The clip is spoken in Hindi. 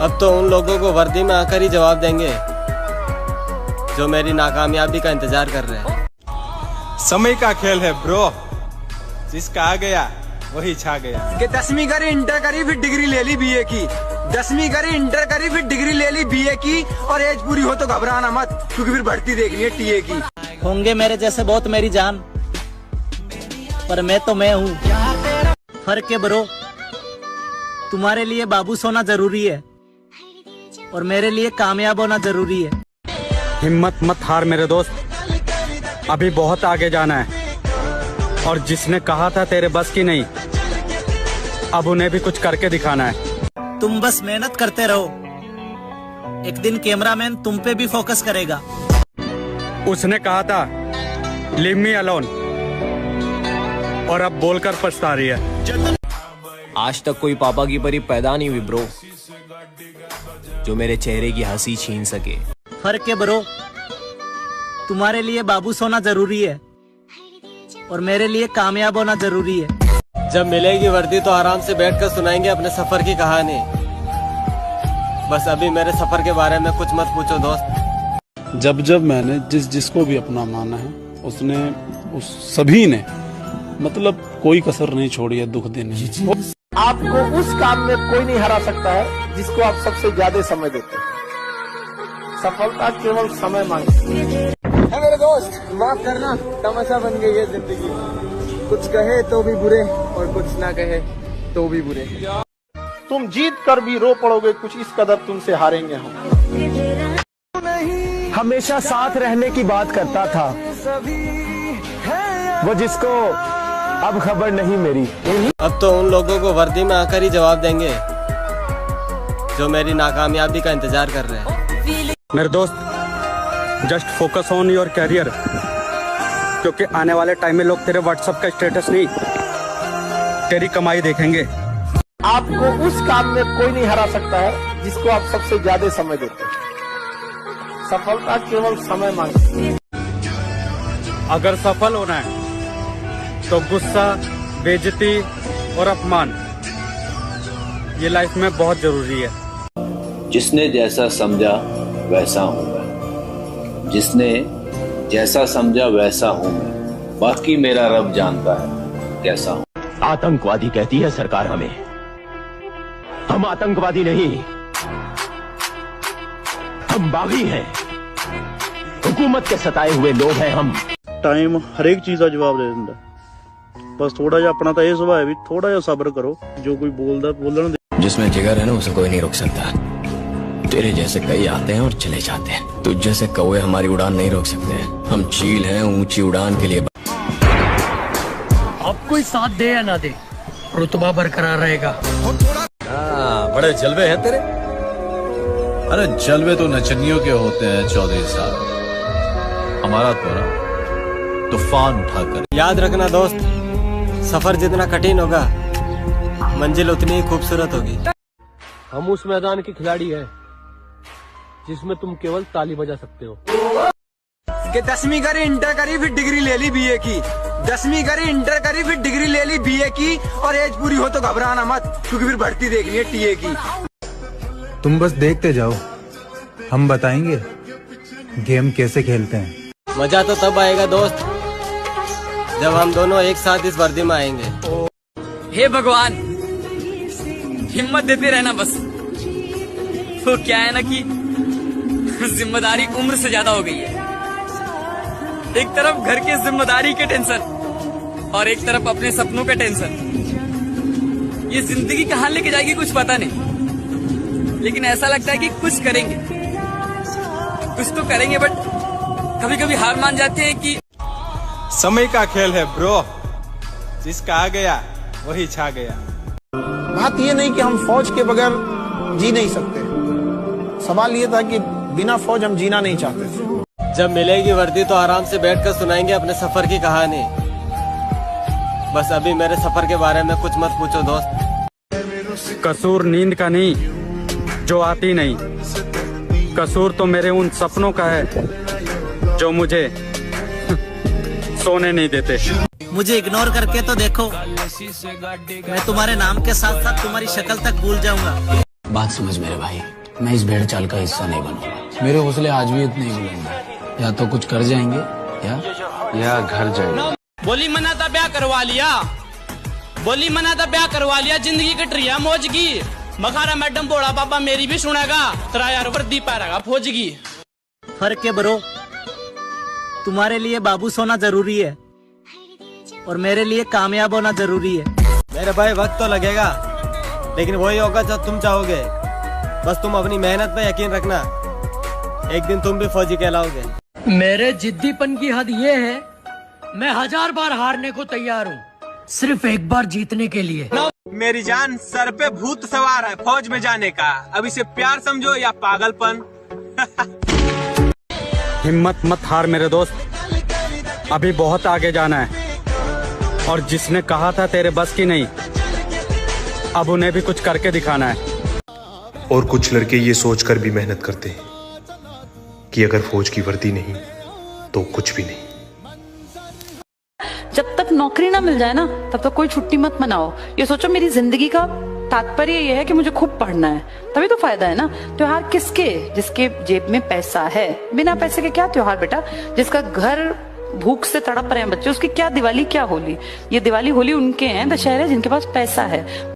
अब तो उन लोगों को वर्दी में आकर ही जवाब देंगे जो मेरी नाकामयाबी का इंतजार कर रहे हैं। समय का खेल है ब्रो, जिसका आ गया वही छा गया। कि 10वीं करी, इंटर करी, फिर डिग्री ले ली बीए की। 10वीं करी, इंटर करी, फिर डिग्री ले ली बीए की। और एज पूरी हो तो घबराना मत, क्योंकि फिर भर्ती देखनी है टीए की। होंगे मेरे जैसे बहुत मेरी जान, पर मैं तो मैं हूँ। फर्क है ब्रो, तुम्हारे लिए बाबू सोना जरूरी है और मेरे लिए कामयाब होना जरूरी है। हिम्मत मत हार मेरे दोस्त, अभी बहुत आगे जाना है। और जिसने कहा था तेरे बस की नहीं, अब उन्हें भी कुछ करके दिखाना है। तुम बस मेहनत करते रहो, एक दिन कैमरामैन तुम पे भी फोकस करेगा। उसने कहा था लीव मी अलोन, और अब बोलकर पछता रही है। आज तक कोई पापा की परी पैदा नहीं हुई ब्रो, जो मेरे चेहरे की हंसी छीन सके। फर्क है ब्रो, तुम्हारे लिए बाबू सोना जरूरी है और मेरे लिए कामयाब होना जरूरी है। जब मिलेगी वर्दी तो आराम से बैठकर सुनाएंगे अपने सफर की कहानी। बस अभी मेरे सफर के बारे में कुछ मत पूछो दोस्त। जब जब मैंने जिसको भी अपना माना है, उसने उस सभी ने मतलब कोई कसर नहीं छोड़ी है दुख देने में। आपको उस काम में कोई नहीं हरा सकता है जिसको आप सबसे ज्यादा समय देते हैं। सफलता केवल समय मांगती है। मेरे दोस्त, माफ करना, तमाशा बन गई है जिंदगी। कुछ कहे तो भी बुरे और कुछ ना कहे तो भी बुरे। तुम जीत कर भी रो पड़ोगे, कुछ इस कदर तुमसे हारेंगे हम। हमेशा साथ रहने की बात करता था वो, जिसको अब खबर नहीं मेरी। अब तो उन लोगों को वर्दी में आकर ही जवाब देंगे जो मेरी नाकामयाबी का इंतजार कर रहे हैं। मेरे दोस्त, just focus on your career, क्योंकि आने वाले टाइम में लोग तेरे व्हाट्सएप का स्टेटस नहीं, तेरी कमाई देखेंगे। आपको उस काम में कोई नहीं हरा सकता है जिसको आप सबसे ज्यादा समय देते हैं। सफलता केवल समय मांगती है। अगर सफल होना है तो गुस्सा, बेइज्जती और अपमान, ये लाइफ में बहुत जरूरी है। जिसने जैसा समझा वैसा हूं मैं, जिसने जैसा समझा वैसा हूं मैं, बाकी मेरा रब जानता है कैसा हूं। आतंकवादी कहती है सरकार हमें, हम आतंकवादी नहीं, हम बागी हैं, हुकूमत के सताए हुए लोग हैं हम। टाइम हर एक चीज का जवाब दे दिंदा, बस थोड़ा जा अपना तो यह स्वभाव है भी थोड़ा जा सब्र करो। जो कोई बोलने दे। जिसमें जिगर है ना, उसे कोई नहीं रोक सकता। तेरे जैसे कई आते हैं और चले जाते हैं, तुझ जैसे कौवे हमारी उड़ान नहीं रोक सकते। हम चील हैं ऊंची उड़ान के लिए। अब कोई साथ दे या ना दे, रुतबा बरकरार रहेगा। बड़े जलवे हैं तेरे। अरे जलवे तो नचनियों के होते हैं चौधरी साहब, हमारा तो तूफान उठाकर। याद रखना दोस्त, सफर जितना कठिन होगा मंजिल उतनी ही खूबसूरत होगी। हम उस मैदान के खिलाड़ी हैं जिसमें तुम केवल ताली बजा सकते हो। कि 10वीं करी, इंटर करी, फिर डिग्री ले ली बीए की। 10वीं करी, इंटर करी, फिर डिग्री ले ली बीए की। और एज पूरी हो तो घबराना मत, क्योंकि फिर भर्ती देखनी है टीए की। तुम बस देखते जाओ, हम बताएंगे गेम कैसे खेलते हैं। मजा तो तब आएगा दोस्त जब हम दोनों एक साथ इस वर्दी में आएंगे। हे भगवान, हिम्मत देते रहना बस। तो क्या है ना कि जिम्मेदारी उम्र से ज्यादा हो गई है। एक तरफ घर की जिम्मेदारी के टेंशन और एक तरफ अपने सपनों का टेंशन। ये जिंदगी कहाँ लेके जाएगी कुछ पता नहीं, लेकिन ऐसा लगता है कि कुछ करेंगे, कुछ तो करेंगे, बट कभी कभी हार मान जाते हैं कि समय का खेल है ब्रो, जिसका आ गया वही छा गया। बात ये नहीं कि हम फौज के बगैर जी नहीं सकते, सवाल ये था कि बिना फौज हम जीना नहीं चाहते थे। जब मिलेगी वर्दी तो आराम से बैठकर सुनाएंगे अपने सफर की कहानी। बस अभी मेरे सफर के बारे में कुछ मत पूछो दोस्त। कसूर नींद का नहीं जो आती नहीं, कसूर तो मेरे उन सपनों का है जो मुझे सोने नहीं देते। मुझे इग्नोर करके तो देखो, मैं तुम्हारे नाम के साथ साथ तुम्हारी शक्ल तक भूल जाऊंगा। बात समझ मेरे भाई, मैं इस भेड़ चाल का हिस्सा नहीं बनूंगा। मेरे हौसले आज भी इतने ही बुलंद हैं। या तो कुछ कर जाएंगे या घर जाएंगे। बोली मना था ब्याह करवा लिया, बोली मना था ब्याह करवा लिया, जिंदगी कट रही है मौज की। मखारा मैडम बोला पापा मेरी भी सुनेगा, तेरा यार वर्दी पाएगा फौज की। फर्क है ब्रो, तुम्हारे लिए बाबू सोना जरूरी है और मेरे लिए कामयाब होना जरूरी है। मेरे भाई वक्त तो लगेगा, लेकिन वही होगा जो तुम चाहोगे। बस तुम अपनी मेहनत पे यकीन रखना, एक दिन तुम भी फौजी कहलाओगे। मेरे जिद्दीपन की हद ये है, मैं 1000 बार हारने को तैयार हूँ, सिर्फ एक बार जीतने के लिए। मेरी जान, सर पे भूत सवार है फौज में जाने का। अब इसे प्यार समझो या पागलपन। हिम्मत मत हार मेरे दोस्त, अभी बहुत आगे जाना है। और जिसने कहा था तेरे बस की नहीं, अब उन्हें भी कुछ करके दिखाना है। और कुछ लड़के ये सोचकर भी मेहनत करते हैं कि अगर फौज की वर्दी नहीं तो कुछ भी नहीं। जब तक नौकरी ना मिल जाए ना, तब तक कोई छुट्टी मत मनाओ। ये सोचो मेरी जिंदगी का तात्पर्य ये है कि मुझे खूब पढ़ना है, तभी तो फायदा है ना। त्योहार किसके? जिसके जेब में पैसा है। बिना पैसे के क्या त्योहार बेटा? जिसका घर भूख से तड़प रहे हैं बच्चे, उसकी क्या दिवाली क्या होली? ये दिवाली होली उनके हैं, दशहरे जिनके पास पैसा है।